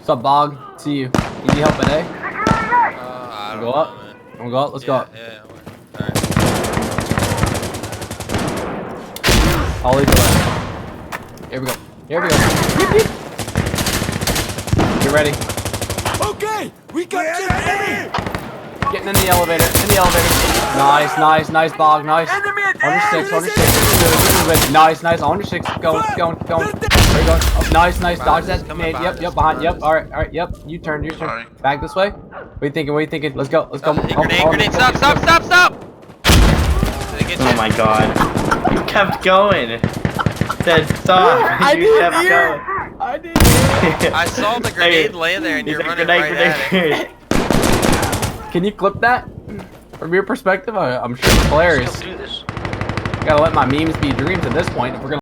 What's up, Bog? See you. You need help at A? I don't Go know, up. man. I'm gonna go up. Let's go up. Yeah. Alright. I'll lead the way. Here we go. Here we go. Yeep, yeep. Get ready. Okay, we got enemy. Getting in the elevator. In the elevator. Nice, nice, nice, Bog. Nice. 106, 106. Nice, nice. 106. Going. Where you going? Oh, nice, nice. Dodge that. Yep, behind. Yep. All right. Yep. You turn. Back this way. What are you thinking? What are you thinking? Let's go. Let's go. Grenade. Stop. Oh my god. You kept going. Said stop. You kept going. I did. I saw the grenade lay there and you're running right at it. Can you clip that? From your perspective, I'm sure it's hilarious. Gotta let my memes be dreams at this point if we're gonna